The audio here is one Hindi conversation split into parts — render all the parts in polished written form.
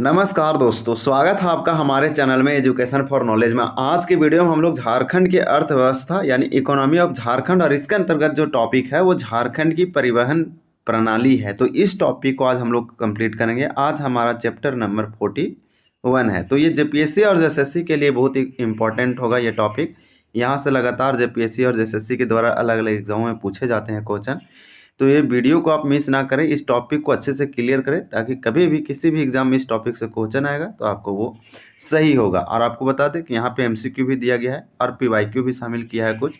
नमस्कार दोस्तों, स्वागत है आपका हमारे चैनल में एजुकेशन फॉर नॉलेज में। आज की वीडियो में हम लोग झारखंड की अर्थव्यवस्था यानी इकोनॉमी ऑफ झारखंड और इसके अंतर्गत जो टॉपिक है वो झारखंड की परिवहन प्रणाली है। तो इस टॉपिक को आज हम लोग कंप्लीट करेंगे। आज हमारा चैप्टर नंबर 41 है। तो ये जेपीएससी और जेएसएससी के लिए बहुत ही इंपॉर्टेंट होगा ये टॉपिक। यहाँ से लगातार जेपीएससी और जेएसएससी के द्वारा अलग अलग एग्जामों में पूछे जाते हैं क्वेश्चन। तो ये वीडियो को आप मिस ना करें, इस टॉपिक को अच्छे से क्लियर करें ताकि कभी भी किसी भी एग्जाम में इस टॉपिक से क्वेश्चन आएगा तो आपको वो सही होगा। और आपको बता दें कि यहाँ पे एमसीक्यू भी दिया गया है और पीवाईक्यू भी शामिल किया है कुछ,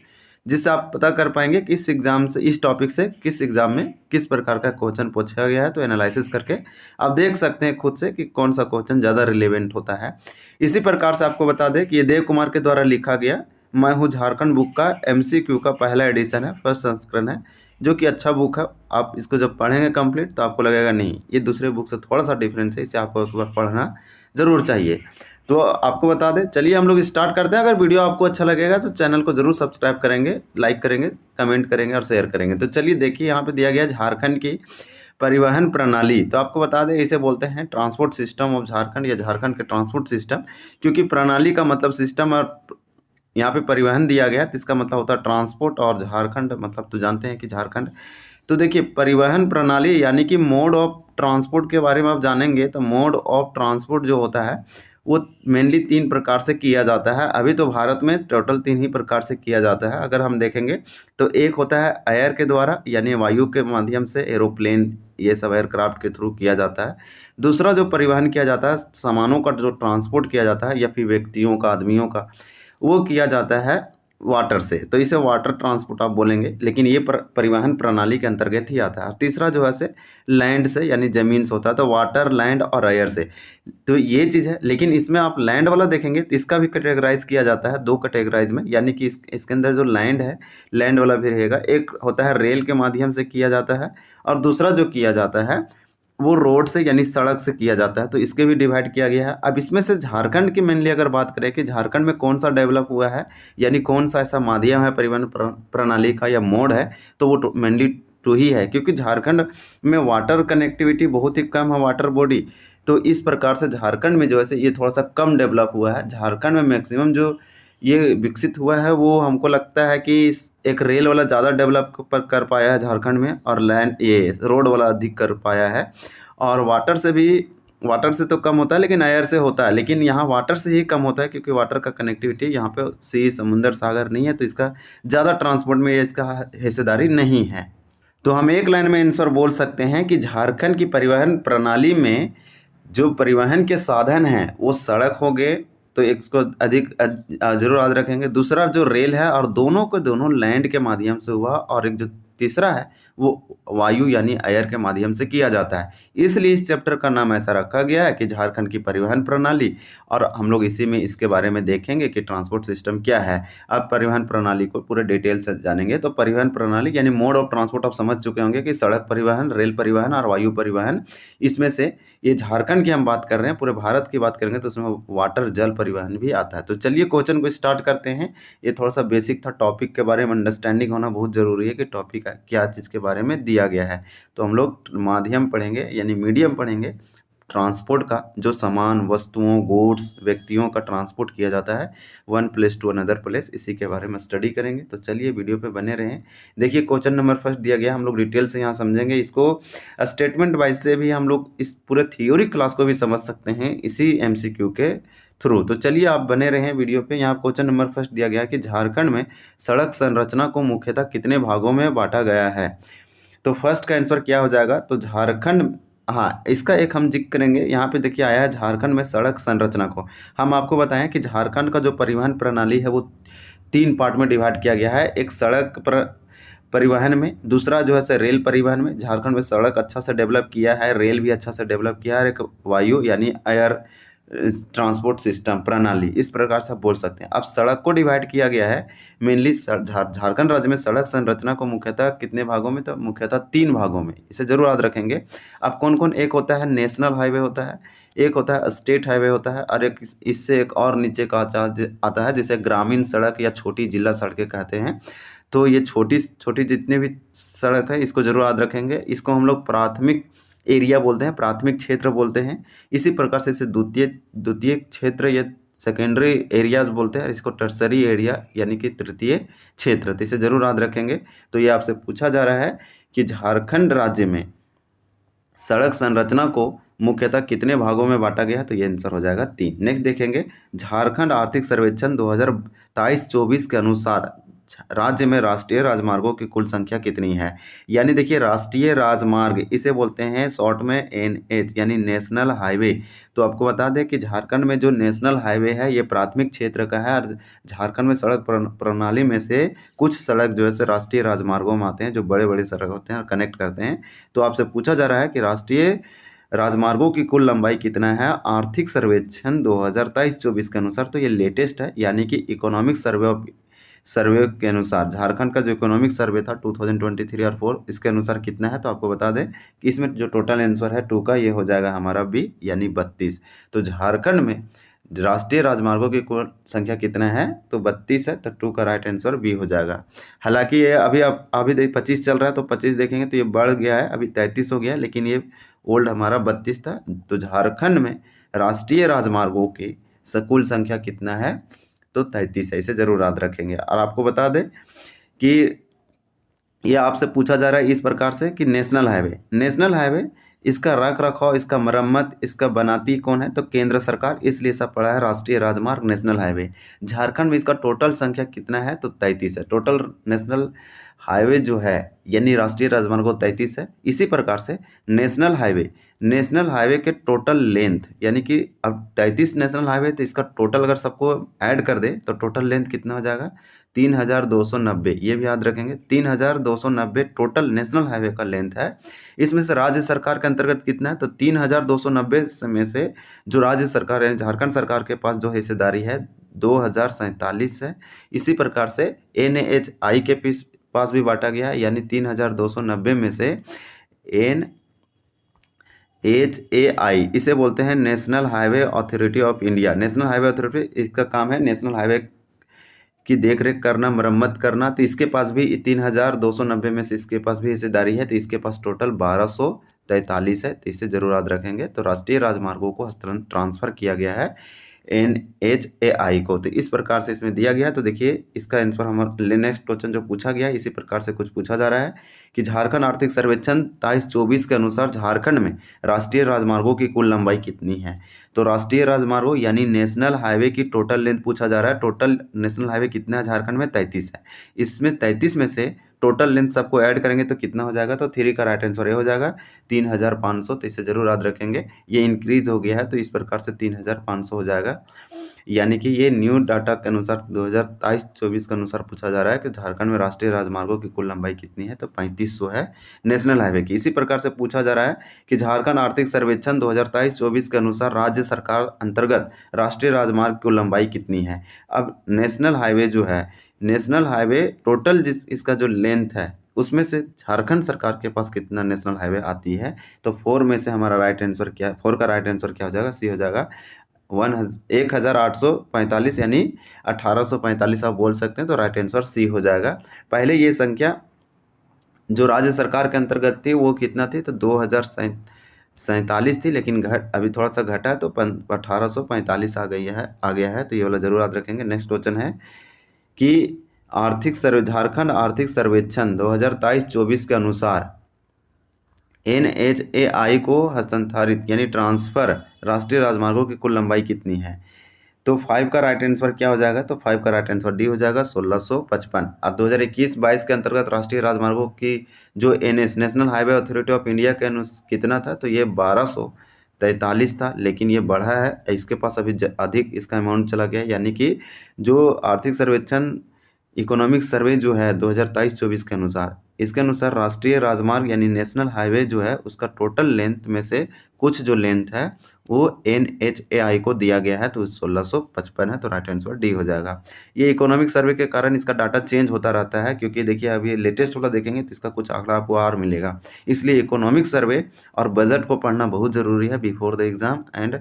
जिससे आप पता कर पाएंगे कि इस एग्जाम से, इस टॉपिक से किस एग्जाम में किस प्रकार का क्वेश्चन पूछा गया है। तो एनालिसिस करके आप देख सकते हैं खुद से कि कौन सा क्वेश्चन ज़्यादा रिलेवेंट होता है। इसी प्रकार से आपको बता दें कि ये देव कुमार के द्वारा लिखा गया मैं हूँ झारखंड बुक का एमसीक्यू का पहला एडिशन है, फर्स्ट संस्करण है, जो कि अच्छा बुक है। आप इसको जब पढ़ेंगे कंप्लीट तो आपको लगेगा नहीं, ये दूसरे बुक से थोड़ा सा डिफरेंस है, इसे आपको एक बार पढ़ना ज़रूर चाहिए। तो आपको बता दें, चलिए हम लोग स्टार्ट करते हैं। अगर वीडियो आपको अच्छा लगेगा तो चैनल को ज़रूर सब्सक्राइब करेंगे, लाइक करेंगे, कमेंट करेंगे और शेयर करेंगे। तो चलिए देखिए, यहाँ पे दिया गया झारखंड की परिवहन प्रणाली। तो आपको बता दें, इसे बोलते हैं ट्रांसपोर्ट सिस्टम ऑफ झारखंड या झारखंड के ट्रांसपोर्ट सिस्टम, क्योंकि प्रणाली का मतलब सिस्टम और यहाँ पे परिवहन दिया गया तो इसका मतलब होता है ट्रांसपोर्ट, और झारखंड मतलब तो जानते हैं कि झारखंड। तो देखिए, परिवहन प्रणाली यानी कि मोड ऑफ ट्रांसपोर्ट के बारे में आप जानेंगे तो मोड ऑफ ट्रांसपोर्ट जो होता है वो मेनली 3 प्रकार से किया जाता है। अभी तो भारत में टोटल 3 ही प्रकार से किया जाता है। अगर हम देखेंगे तो एक होता है एयर के द्वारा यानी वायु के माध्यम से, एरोप्लेन, ये सब एयरक्राफ्ट के थ्रू किया जाता है। दूसरा जो परिवहन किया जाता है, सामानों का जो ट्रांसपोर्ट किया जाता है या फिर व्यक्तियों का, आदमियों का, वो किया जाता है वाटर से। तो इसे वाटर ट्रांसपोर्ट आप बोलेंगे, लेकिन ये परिवहन प्रणाली के अंतर्गत ही आता है। और तीसरा जो है से लैंड से यानी ज़मीन से होता है, तो वाटर, लैंड और एयर से। तो ये चीज़ है, लेकिन इसमें आप लैंड वाला देखेंगे तो इसका भी कैटेगराइज किया जाता है 2 कैटेगराइज में, यानी कि इसके अंदर जो लैंड है, लैंड वाला भी रहेगा। एक होता है रेल के माध्यम से किया जाता है और दूसरा जो किया जाता है वो रोड से यानी सड़क से किया जाता है। तो इसके भी डिवाइड किया गया है। अब इसमें से झारखंड की मेनली अगर बात करें कि झारखंड में कौन सा डेवलप हुआ है यानी कौन सा ऐसा माध्यम है परिवहन प्रणाली का या मोड है, तो वो मेनली 2 ही है, क्योंकि झारखंड में वाटर कनेक्टिविटी बहुत ही कम है, वाटर बॉडी। तो इस प्रकार से झारखंड में जो है ये थोड़ा सा कम डेवलप हुआ है। झारखंड में मैक्सिमम जो ये विकसित हुआ है वो हमको लगता है कि एक रेल वाला ज़्यादा डेवलप कर पाया है झारखंड में, और लैंड ये रोड वाला अधिक कर पाया है। और वाटर से भी, वाटर से तो कम होता है लेकिन एयर से होता है, लेकिन यहाँ वाटर से ही कम होता है क्योंकि वाटर का कनेक्टिविटी यहाँ पे सी, समुंदर, सागर नहीं है, तो इसका ज़्यादा ट्रांसपोर्ट में इसका हिस्सेदारी नहीं है। तो हम एक लाइन में आंसर बोल सकते हैं कि झारखंड की परिवहन प्रणाली में जो परिवहन के साधन हैं वो सड़क हो गए, तो इसको अधिक जरूर याद रखेंगे। दूसरा जो रेल है, और दोनों को दोनों लैंड के माध्यम से हुआ, और एक जो तीसरा है वो वायु यानी एयर के माध्यम से किया जाता है। इसलिए इस चैप्टर का नाम ऐसा रखा गया है कि झारखंड की परिवहन प्रणाली। और हम लोग इसी में इसके बारे में देखेंगे कि ट्रांसपोर्ट सिस्टम क्या है। अब परिवहन प्रणाली को पूरे डिटेल से जानेंगे। तो परिवहन प्रणाली यानी मोड ऑफ ट्रांसपोर्ट आप समझ चुके होंगे कि सड़क परिवहन, रेल परिवहन और वायु परिवहन। इसमें से ये झारखंड की हम बात कर रहे हैं, पूरे भारत की बात करेंगे तो उसमें वाटर, जल परिवहन भी आता है। तो चलिए क्वेश्चन को स्टार्ट करते हैं। ये थोड़ा सा बेसिक था, टॉपिक के बारे में अंडरस्टैंडिंग होना बहुत ज़रूरी है कि टॉपिक क्या चीज़ के बारे में दिया गया है। तो हम लोग माध्यम पढ़ेंगे यानी मीडियम पढ़ेंगे ट्रांसपोर्ट का, जो सामान, वस्तुओं, गुड्स, व्यक्तियों का ट्रांसपोर्ट किया जाता है one place to another place, इसी के बारे में स्टडी करेंगे। तो चलिए वीडियो पे बने रहें। देखिए क्वेश्चन नंबर फर्स्ट दिया गया, हम लोग डिटेल से यहाँ समझेंगे इसको। स्टेटमेंट वाइज से भी हम लोग इस पूरे थ्योरी क्लास को भी समझ सकते हैं इसी एमसीक्यू के थ्रू। तो चलिए आप बने रहें वीडियो पे। यहाँ क्वेश्चन नंबर फर्स्ट दिया गया कि झारखंड में सड़क संरचना को मुख्यतः कितने भागों में बांटा गया है। तो फर्स्ट का आंसर क्या हो जाएगा, तो झारखंड, हाँ इसका एक हम जिक्र करेंगे। यहाँ पे देखिए आया है झारखंड में सड़क संरचना को। हम आपको बताएं कि झारखंड का जो परिवहन प्रणाली है वो 3 पार्ट में डिवाइड किया गया है। एक सड़क परिवहन में, दूसरा जो है से रेल परिवहन में। झारखंड में सड़क अच्छा से डेवलप किया है, रेल भी अच्छा से डेवलप किया है, और एक वायु यानी एयर ट्रांसपोर्ट सिस्टम प्रणाली, इस प्रकार से आप बोल सकते हैं। अब सड़क को डिवाइड किया गया है मेनली झारखंड राज्य में सड़क संरचना को मुख्यतः कितने भागों में, तो मुख्यतः 3 भागों में, इसे जरूर याद रखेंगे। अब कौन कौन, एक होता है नेशनल हाईवे होता है, एक होता है स्टेट हाईवे होता है, और एक इससे एक और नीचे का आता है जिसे ग्रामीण सड़क या छोटी जिला सड़कें कहते हैं। तो ये छोटी छोटी जितने भी सड़क है इसको जरूर याद रखेंगे। इसको हम लोग प्राथमिक एरिया बोलते हैं, प्राथमिक क्षेत्र बोलते हैं। इसी प्रकार से इसे द्वितीय द्वितीय क्षेत्र या सेकेंडरी एरियाज बोलते हैं। इसको टर्सरी एरिया यानी कि तृतीय क्षेत्र, तो इसे जरूर याद रखेंगे। तो ये आपसे पूछा जा रहा है कि झारखंड राज्य में सड़क संरचना को मुख्यतः कितने भागों में बांटा गया है, तो ये आंसर हो जाएगा 3। नेक्स्ट देखेंगे, झारखंड आर्थिक सर्वेक्षण 2023-24 के अनुसार राज्य में राष्ट्रीय राजमार्गों की कुल संख्या कितनी है। यानी देखिए, राष्ट्रीय राजमार्ग इसे बोलते हैं शॉर्ट में NH यानी नेशनल हाईवे। तो आपको बता दें कि झारखंड में जो नेशनल हाईवे है ये प्राथमिक क्षेत्र का है, और झारखंड में सड़क प्रणाली में से कुछ सड़क जो है राष्ट्रीय राजमार्गों में आते हैं, जो बड़े बड़े सड़क होते हैं और कनेक्ट करते हैं। तो आपसे पूछा जा रहा है कि राष्ट्रीय राजमार्गों की कुल लंबाई कितना है आर्थिक सर्वेक्षण 2023-24 के अनुसार। तो ये लेटेस्ट है, यानी कि इकोनॉमिक सर्वे के अनुसार झारखंड का जो इकोनॉमिक सर्वे था 2023 और 4, इसके अनुसार कितना है। तो आपको बता दें कि इसमें जो टोटल आंसर है 2 का, ये हो जाएगा हमारा B यानी 32। तो झारखंड में राष्ट्रीय राजमार्गों की कुल संख्या कितना है, तो 32 है, तो 2 का राइट आंसर B हो जाएगा। हालांकि ये अभी 25 चल रहा है, तो 25 देखेंगे तो ये बढ़ गया है, अभी 33 हो गया है, लेकिन ये ओल्ड हमारा 32 था। तो झारखंड में राष्ट्रीय राजमार्गों की कुल संख्या कितना है, तो 33 है, इसे जरूर याद रखेंगे। और आपको बता दें कि ये आपसे पूछा जा रहा है इस प्रकार से कि नेशनल हाईवे इसका रख रखाव, इसका मरम्मत, इसका बनाती कौन है, तो केंद्र सरकार, इसलिए सब पड़ा है राष्ट्रीय राजमार्ग नेशनल हाईवे। झारखंड में इसका टोटल संख्या कितना है, तो 33 है। टोटल नेशनल हाईवे जो है यानी राष्ट्रीय राजमार्ग 33 है। इसी प्रकार से नेशनल हाईवे के टोटल लेंथ, यानी कि अब 33 नेशनल हाईवे, तो इसका टोटल अगर सबको ऐड कर दे तो टोटल लेंथ कितना हो जाएगा, 3290। ये भी याद रखेंगे, 3290 टोटल नेशनल हाईवे का लेंथ है। इसमें से राज्य सरकार के अंतर्गत कितना है, तो 3290 में से जो राज्य सरकार है झारखंड सरकार के पास जो हिस्सेदारी है 2047 है। इसी प्रकार से NHI के पास भी बांटा गया है, यानी 3290 में से NHAI इसे बोलते हैं national highway authority of India. National highway authority, इसका काम है नेशनल हाईवे की देखरेख करना, मरम्मत करना। तो इसके पास भी 3290 में से इसके पास भी हिस्सेदारी है, तो इसके पास टोटल 1243 है, तो इसे जरूर याद रखेंगे। तो राष्ट्रीय राजमार्गों को ट्रांसफर किया गया है NHAI को, तो इस प्रकार से इसमें दिया गया है। तो देखिए इसका आंसर हमारे नेक्स्ट क्वेश्चन जो पूछा गया है इसी प्रकार से कुछ पूछा जा रहा है कि झारखंड आर्थिक सर्वेक्षण 23-24 के अनुसार झारखंड में राष्ट्रीय राजमार्गों की कुल लंबाई कितनी है। तो राष्ट्रीय राजमार्गों यानी नेशनल हाईवे की टोटल लेंथ पूछा जा रहा है। टोटल नेशनल हाईवे कितना है झारखंड में, 33 है। इसमें 33 में से टोटल लेंथ सबको ऐड करेंगे तो कितना हो जाएगा, तो 3 का राइट आंसर ये हो जाएगा 3500। तो इसे जरूर याद रखेंगे, ये इंक्रीज हो गया है, तो इस प्रकार से 3500 हो जाएगा। यानी कि ये न्यू डाटा के अनुसार 2023-24 के अनुसार पूछा जा रहा है कि झारखंड में राष्ट्रीय राजमार्गों की कुल लंबाई कितनी है, तो 3500 है नेशनल हाईवे की। इसी प्रकार से पूछा जा रहा है कि झारखंड आर्थिक सर्वेक्षण 2023-24 के अनुसार राज्य सरकार अंतर्गत राष्ट्रीय राजमार्ग की लंबाई कितनी है। अब नेशनल हाईवे जो है, नेशनल हाईवे टोटल इसका जो लेंथ है उसमें से झारखंड सरकार के पास कितना नेशनल हाईवे आती है, तो 4 में से हमारा राइट आंसर क्या है, 4 का राइट आंसर क्या हो जाएगा, C हो जाएगा 1845, यानी 1845 आप बोल सकते हैं। तो राइट आंसर C हो जाएगा। पहले ये संख्या जो राज्य सरकार के अंतर्गत थी वो कितना थी, तो 2047 थी, लेकिन अभी थोड़ा सा घटा तो 1845 आ गया है। तो ये वाला जरूर याद रखेंगे। नेक्स्ट क्वेश्चन है कि झारखंड आर्थिक सर्वेक्षण 2023-24 के अनुसार NHAI को हस्तांतरित यानी ट्रांसफर राष्ट्रीय राजमार्गों की कुल लंबाई कितनी है। तो 5 का राइट आंसर क्या हो जाएगा, तो 5 का राइट आंसर D हो जाएगा 1655। और 2021-22 के अंतर्गत राष्ट्रीय राजमार्गों की जो NH national highway authority of India के कितना था, तो ये 1243 था, लेकिन ये बढ़ा है, इसके पास अभी अधिक इसका अमाउंट चला गया। यानी कि जो आर्थिक सर्वेक्षण इकोनॉमिक सर्वे जो है 2023-24 के अनुसार, इसके अनुसार राष्ट्रीय राजमार्ग यानी नेशनल हाईवे जो है उसका टोटल लेंथ में से कुछ जो लेंथ है वो NHAI को दिया गया है, तो 1655 है। तो राइट आंसर D हो जाएगा। ये इकोनॉमिक सर्वे के कारण इसका डाटा चेंज होता रहता है, क्योंकि देखिए अभी लेटेस्ट वाला देखेंगे तो इसका कुछ आंकड़ा आपको और मिलेगा। इसलिए इकोनॉमिक सर्वे और बजट को पढ़ना बहुत ज़रूरी है बिफोर द एग्ज़ाम एंड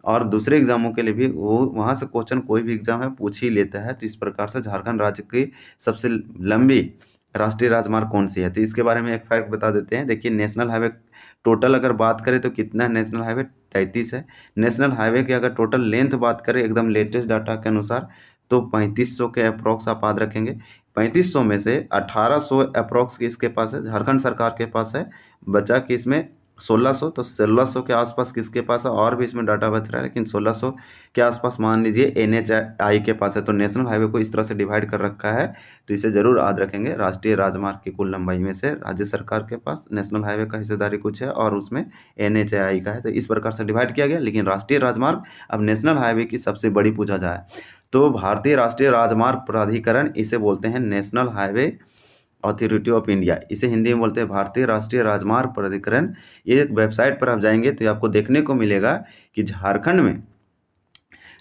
और दूसरे एग्जामों के लिए भी वो वहाँ से क्वेश्चन कोई भी एग्जाम है पूछ ही लेता है। तो इस प्रकार से झारखंड राज्य की सबसे लंबी राष्ट्रीय राजमार्ग कौन सी है, तो इसके बारे में एक फैक्ट बता देते हैं। देखिए नेशनल हाईवे टोटल अगर बात करें तो कितना है, नेशनल हाईवे 33 है। नेशनल हाईवे की अगर टोटल लेंथ बात करें एकदम लेटेस्ट डाटा के अनुसार तो 3500 के अप्रॉक्स आप याद रखेंगे। 3500 में से 1800 अप्रॉक्स किसके पास है, झारखंड सरकार के पास है। बचा कि इसमें 1600, तो 1600 के आसपास किसके पास है, और भी इसमें डाटा बच रहा है लेकिन 1600 के आसपास मान लीजिए NHAI के पास है। तो नेशनल हाईवे को इस तरह से डिवाइड कर रखा है, तो इसे जरूर याद रखेंगे। राष्ट्रीय राजमार्ग की कुल लंबाई में से राज्य सरकार के पास नेशनल हाईवे का हिस्सेदारी कुछ है और उसमें NHAI का है, तो इस प्रकार से डिवाइड किया गया। लेकिन राष्ट्रीय राजमार्ग अब नेशनल हाईवे की सबसे बड़ी पूछा जाए तो भारतीय राष्ट्रीय राजमार्ग प्राधिकरण, इसे बोलते हैं national highway authority of India, इसे हिंदी में बोलते हैं भारतीय राष्ट्रीय राजमार्ग प्राधिकरण। ये एक वेबसाइट पर आप जाएंगे तो आपको देखने को मिलेगा कि झारखंड में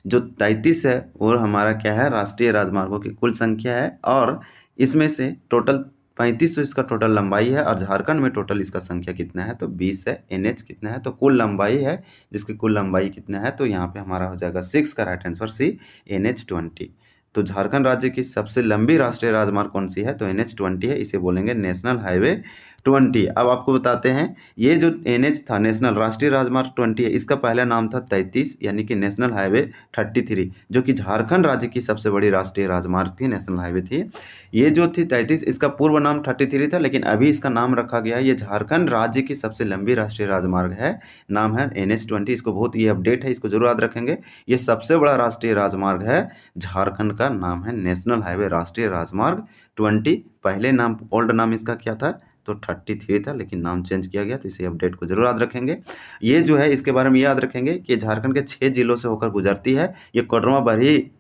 जो 33 है वो हमारा क्या है, राष्ट्रीय राजमार्गों की कुल संख्या है, और इसमें से टोटल 3500 इसका टोटल लंबाई है, और झारखंड में टोटल इसका संख्या कितना है तो 20 है। NH कितना है तो कुल लंबाई है, जिसकी कुल लंबाई कितना है तो यहाँ पे हमारा हो जाएगा 6 का राइट आंसर सी, NH20। तो झारखंड राज्य की सबसे लंबी राष्ट्रीय राजमार्ग कौन सी है तो NH20 है, इसे बोलेंगे नेशनल हाईवे 20। अब आपको बताते हैं ये जो NH था नेशनल राष्ट्रीय राजमार्ग 20 है, इसका पहला नाम था 33 यानी कि नेशनल हाईवे 33, जो कि झारखंड राज्य की सबसे बड़ी राष्ट्रीय राजमार्ग थी, नेशनल हाईवे थी। ये जो थी 33, इसका पूर्व नाम 33 था, लेकिन अभी इसका नाम रखा गया है, ये झारखंड राज्य की सबसे लंबी राष्ट्रीय राजमार्ग है, नाम है NH20। इसको बहुत ये अपडेट है, इसको जरूर याद रखेंगे। ये सबसे बड़ा राष्ट्रीय राजमार्ग है झारखंड का, नाम है नेशनल हाईवे राष्ट्रीय राजमार्ग 20। पहले नाम ओल्ड नाम इसका क्या था तो 33 था, लेकिन नाम चेंज किया गया, तो इसे अपडेट को जरूर याद रखेंगे। ये जो है इसके बारे में याद रखेंगे कि झारखंड के 6 जिलों से होकर गुजरती है। ये कोडरमा बरही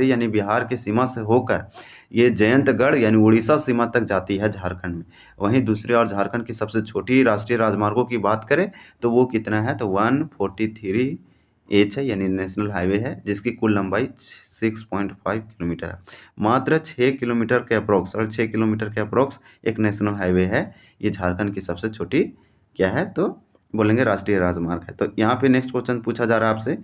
यानी बिहार की सीमा से होकर ये जयंतगढ़ यानी उड़ीसा सीमा तक जाती है झारखंड में। वहीं दूसरी ओर झारखंड की सबसे छोटी राष्ट्रीय राजमार्गों की बात करें तो वो कितना है तो 143H है, यानी नेशनल हाईवे है, जिसकी कुल लंबाई 6.5 किलोमीटर है। मात्र 6 किलोमीटर के अप्रोक्स, और 6 किलोमीटर के अप्रोक्स एक नेशनल हाईवे है। ये झारखंड की सबसे छोटी क्या है तो बोलेंगे राष्ट्रीय राजमार्ग है। तो यहाँ पे नेक्स्ट क्वेश्चन पूछा जा रहा है आपसे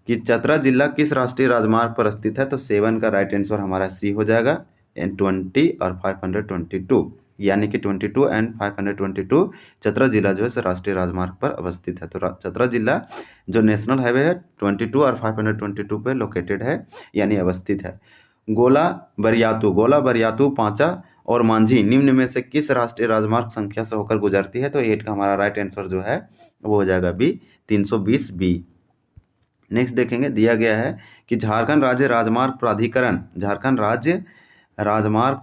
कि चतरा जिला किस राष्ट्रीय राजमार्ग पर स्थित है, तो 7 का राइट आंसर हमारा सी हो जाएगा। 20 और 522 यानी कि 22 एंड 522 चतरा जिला जो है राष्ट्रीय राजमार्ग पर अवस्थित है। तो चतरा जिला जो नेशनल हाईवे है 22 और 522 पे लोकेटेड है, यानी अवस्थित है। गोला बरियातू पांचा और मांझी निम्न में से किस राष्ट्रीय राजमार्ग संख्या से होकर गुजरती है, तो 8 का हमारा राइट आंसर जो है वो हो जाएगा बी, 320B। नेक्स्ट देखेंगे, दिया गया है कि झारखंड राज्य राजमार्ग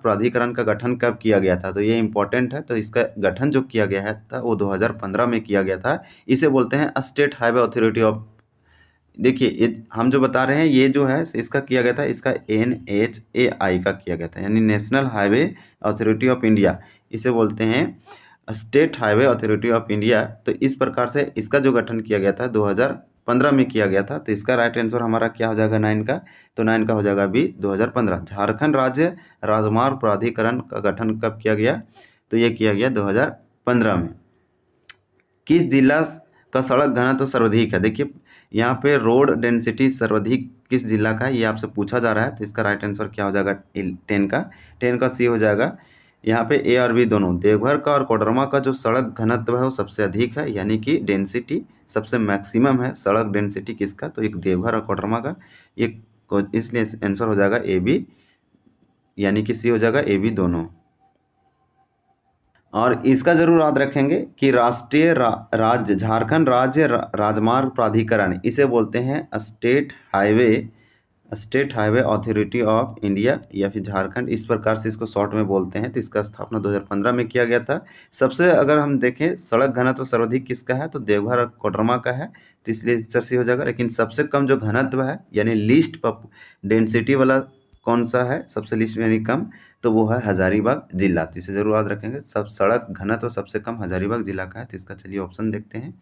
प्राधिकरण का गठन कब किया गया था, तो ये इंपॉर्टेंट है। तो इसका गठन जो किया गया है था वो 2015 में किया गया था। इसे बोलते हैं स्टेट हाईवे अथॉरिटी ऑफ, देखिए हम जो बता रहे हैं ये जो है इसका किया गया था, इसका NHAI का किया गया था, यानी national highway authority of India, इसे बोलते हैं state highway authority of India. तो इस प्रकार से इसका जो गठन किया गया था 2015 में किया गया था। तो इसका राइट आंसर हमारा क्या हो जाएगा 9 का, तो 9 का हो जाएगा बी, 2015। झारखंड राज्य राजमार्ग प्राधिकरण का गठन कब किया गया, तो ये किया गया 2015 में। किस जिला का सड़क घनत्व तो सर्वाधिक है, देखिए यहाँ पे रोड डेंसिटी सर्वाधिक किस जिला का है ये आपसे पूछा जा रहा है। तो इसका राइट आंसर क्या हो जाएगा 10 का सी हो जाएगा। यहाँ पे ए और बी दोनों, देवघर का और कोडरमा का जो सड़क घनत्व है वो सबसे अधिक है, यानी कि डेंसिटी सबसे मैक्सिमम है सड़क डेंसिटी किसका, तो एक देवघर और कोडरमा का, एक इसलिए आंसर हो जाएगा ए बी, यानी कि सी हो जाएगा ए बी दोनों। और इसका जरूर याद रखेंगे कि राष्ट्रीय राज्य झारखंड राज्य राजमार्ग प्राधिकरण, इसे बोलते हैं state highway authority of India या फिर झारखंड, इस प्रकार से इसको शॉर्ट में बोलते हैं। तो इसका स्थापना 2015 में किया गया था। सबसे अगर हम देखें सड़क घनत्व सर्वाधिक किसका है तो देवघर और कोडरमा का है, तो इसलिए आंसर सी हो जाएगा। लेकिन सबसे कम जो घनत्व है यानी लीस्ट डेंसिटी वाला कौन सा है, सबसे लीस्ट यानी कम, तो वो है हजारीबाग जिला। तो इसे जरूर याद रखेंगे, सब सड़क घनत्व सबसे कम हजारीबाग जिला का है। तो इसका चलिए ऑप्शन देखते हैं।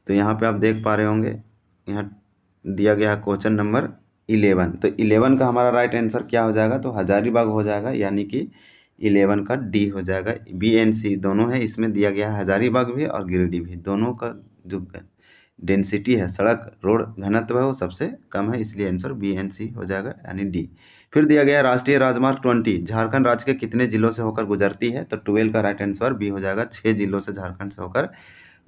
तो यहाँ पे आप देख पा रहे होंगे, यहाँ दिया गया है क्वेश्चन नंबर 11। तो 11 का हमारा राइट आंसर क्या हो जाएगा तो हजारीबाग हो जाएगा, यानी कि 11 का डी हो जाएगा। बी एंड सी दोनों है, इसमें दिया गया है हजारीबाग भी और गिरिडीह भी, दोनों का जो डेंसिटी है सड़क रोड घनत्व है वो सबसे कम है, इसलिए आंसर बी एंड सी हो जाएगा, यानी डी। फिर दिया गया राष्ट्रीय राजमार्ग 20 झारखंड राज्य के कितने जिलों से होकर गुजरती है, तो 12 का राइट आंसर बी हो जाएगा। 6 जिलों से झारखंड से होकर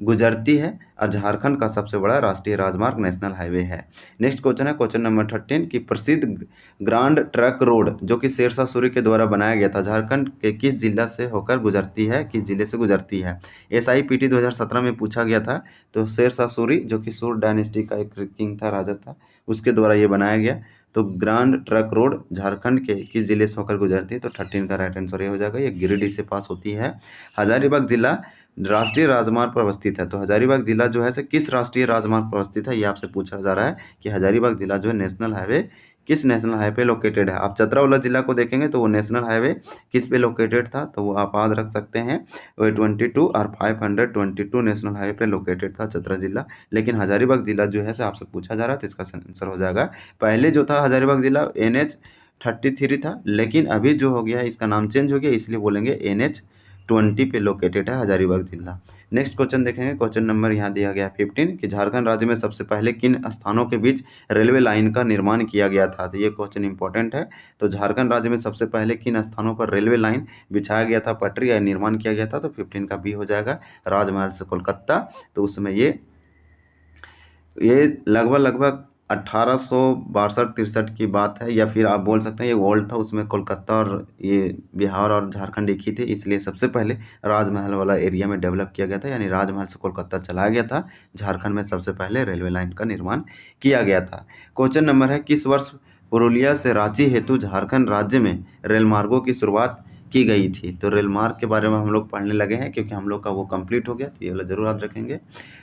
गुजरती है और झारखंड का सबसे बड़ा राष्ट्रीय राजमार्ग नेशनल हाईवे है। नेक्स्ट क्वेश्चन है क्वेश्चन नंबर 13 कि प्रसिद्ध ग्रांड ट्रक रोड जो कि शेरशाह सूरी के द्वारा बनाया गया था झारखंड के किस जिला से होकर गुजरती है, किस जिले से गुजरती है। SIPT 2017 में पूछा गया था, तो शेरशाह सूरी जो कि सूर डायनेस्टी का एक किंग था, राजा था, उसके द्वारा ये बनाया गया। तो ग्रांड ट्रक रोड झारखंड के किस जिले से होकर गुजरती है, तो 13 का राइट आंसर ये हो जाएगा। ये गिरिडीह से पास होती है। हजारीबाग जिला राष्ट्रीय राजमार्ग पर अवस्थित है, तो हजारीबाग जिला जो है किस राष्ट्रीय राजमार्ग पर अवस्थित है, ये आपसे पूछा जा रहा है कि हजारीबाग जिला जो है नेशनल हाईवे किस नेशनल हाईवे पे लोकेटेड है। आप चतरावला जिला को देखेंगे तो वो नेशनल हाईवे किस पे लोकेटेड था, तो वो आप याद रख सकते हैं, वो 22 और 522 नेशनल हाईवे पे लोकेटेड था चतरा जिला। लेकिन हजारीबाग जिला जो है आपसे पूछा जा रहा है, तो इसका आंसर हो जाएगा पहले जो था हजारीबाग जिला NH33 था, लेकिन अभी जो हो गया इसका नाम चेंज हो गया, इसलिए बोलेंगे NH20 पे लोकेटेड है हजारीबाग जिला। नेक्स्ट क्वेश्चन देखेंगे क्वेश्चन नंबर यहाँ दिया गया 15 कि झारखंड राज्य में सबसे पहले किन स्थानों के बीच रेलवे लाइन का निर्माण किया गया था, तो ये क्वेश्चन इंपॉर्टेंट है। तो झारखंड राज्य में सबसे पहले किन स्थानों पर रेलवे लाइन बिछाया गया था, पटरी या निर्माण किया गया था, तो 15 का बी हो जाएगा, राजमहल से कोलकाता। तो उसमें ये लगभग 1862-63 की बात है, या फिर आप बोल सकते हैं ये ओल्ड था, उसमें कोलकाता और ये बिहार और झारखंड एक ही थे, इसलिए सबसे पहले राजमहल वाला एरिया में डेवलप किया गया था, यानी राजमहल से कोलकाता चलाया गया था। झारखंड में सबसे पहले रेलवे लाइन का निर्माण किया गया था। क्वेश्चन नंबर है किस वर्ष पुरुलिया से रांची हेतु झारखंड राज्य में रेल मार्गों की शुरुआत की गई थी। तो रेल मार्ग के बारे में हम लोग पढ़ने लगे हैं, क्योंकि हम लोग का वो कंप्लीट हो गया, तो ये वाला जरूर याद रखेंगे।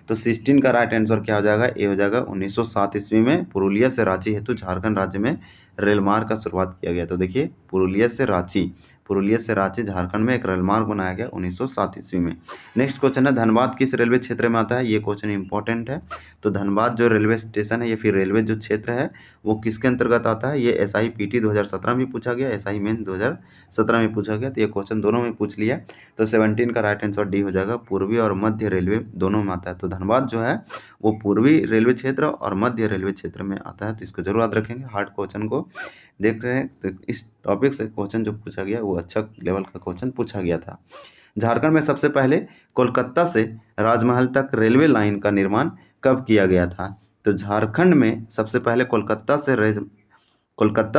तो 16 का राइट आंसर क्या हो जाएगा, ये हो जाएगा 1907 ईस्वी में पुरुलिया से रांची हेतु झारखंड राज्य में रेल मार्ग का शुरुआत किया गया। तो देखिए पुरुलिया से रांची झारखंड में एक रेल मार्ग बनाया गया 1907 ईस्वी में। नेक्स्ट क्वेश्चन है धनबाद किस रेलवे क्षेत्र में आता है, ये क्वेश्चन इंपॉर्टेंट है। तो धनबाद जो रेलवे स्टेशन है या फिर रेलवे जो क्षेत्र है वो किसके अंतर्गत आता है, ये SIPT 2017 में पूछा गया, SI मेन 2017 में पूछा गया, तो ये क्वेश्चन दोनों में पूछ लिया। तो 17 का राइट आंसर डी हो जाएगा, पूर्वी और मध्य रेलवे दोनों में आता है। तो धनबाद जो है वो पूर्वी रेलवे क्षेत्र और मध्य रेलवे क्षेत्र में आता है, तो इसको जरूर याद रखेंगे। हार्ड क्वेश्चन को देख रहे हैं, तो इस टॉपिक से क्वेश्चन जो पूछा गया वो अच्छा लेवल का क्वेश्चन पूछा गया था। झारखंड में सबसे पहले कोलकाता से राजमहल तक रेलवे लाइन का निर्माण कब किया गया था। तो झारखंड में सबसे पहले कोलकाता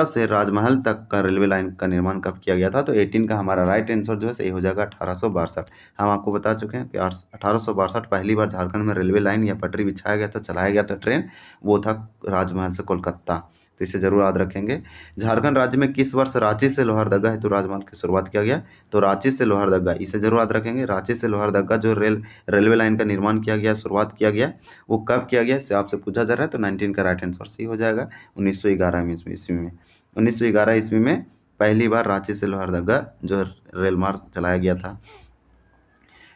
से राजमहल तक का रेलवे लाइन का निर्माण कब किया गया था। तो 18 का हमारा राइट आंसर जो है सही हो जाएगा 1862। हम आपको बता चुके हैं कि 1862 पहली बार झारखंड में रेलवे लाइन या पटरी बिछाया गया था, चलाया गया था ट्रेन, वो था राजमहल से कोलकाता। तो इसे जरूर याद रखेंगे। झारखंड राज्य में किस वर्ष रांची से लोहरदगा हेतु राजमार्ग की शुरुआत किया गया। तो रांची से लोहरदगा, इसे जरूर याद रखेंगे। रांची से लोहरदगा जो रेलवे लाइन का निर्माण किया गया, शुरुआत किया गया, वो कब किया गया इससे आपसे पूछा जा रहा है। तो 19 का राइट आंसर सी हो जाएगा 1911 ईस्वी में। 1911 ईस्वी में पहली बार रांची से लोहरदगा जो रेल मार्ग चलाया गया था।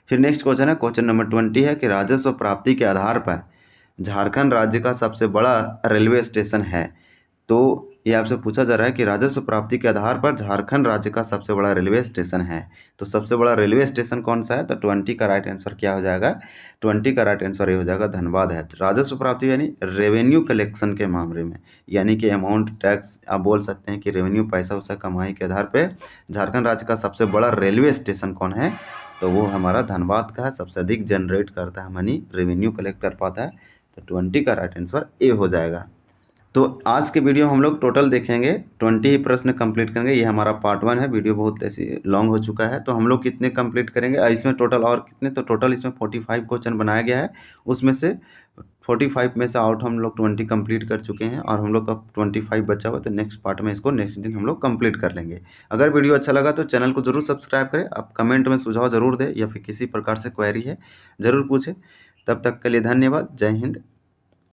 फिर नेक्स्ट क्वेश्चन है क्वेश्चन नंबर 20 है कि राजस्व प्राप्ति के आधार पर झारखंड राज्य का सबसे बड़ा रेलवे स्टेशन है। तो ये आपसे पूछा जा रहा है कि राजस्व प्राप्ति के आधार पर झारखंड राज्य का सबसे बड़ा रेलवे स्टेशन है। तो सबसे बड़ा रेलवे स्टेशन कौन सा है। तो 20 का राइट आंसर क्या हो जाएगा, 20 का राइट आंसर ये हो जाएगा धनबाद है। राजस्व प्राप्ति यानी रेवेन्यू कलेक्शन के मामले में, यानी कि अमाउंट टैक्स आप बोल सकते हैं कि रेवेन्यू पैसा वैसा कमाई के आधार पर झारखंड राज्य का सबसे बड़ा रेलवे स्टेशन कौन है। तो वो हमारा धनबाद का है, सबसे अधिक जनरेट करता है मनी, रेवेन्यू कलेक्ट कर पाता है। तो 20 का राइट आंसर ए हो जाएगा। तो आज के वीडियो हम लोग टोटल देखेंगे 20 ही प्रश्न कंप्लीट करेंगे। ये हमारा पार्ट 1 है, वीडियो बहुत ऐसी लॉन्ग हो चुका है। तो हम लोग कितने कंप्लीट करेंगे इसमें टोटल और कितने, तो टोटल इसमें 45 क्वेश्चन बनाया गया है, उसमें से 45 में से आउट हम लोग 20 कंप्लीट कर चुके हैं और हम लोग का 25 बचा हुआ। तो नेक्स्ट पार्ट में इसको नेक्स्ट दिन हम लोग कंप्लीट कर लेंगे। अगर वीडियो अच्छा लगा तो चैनल को जरूर सब्सक्राइब करें। आप कमेंट में सुझाव जरूर दें या फिर किसी प्रकार से क्वेरी है ज़रूर पूछें। तब तक के लिए धन्यवाद। जय हिंद,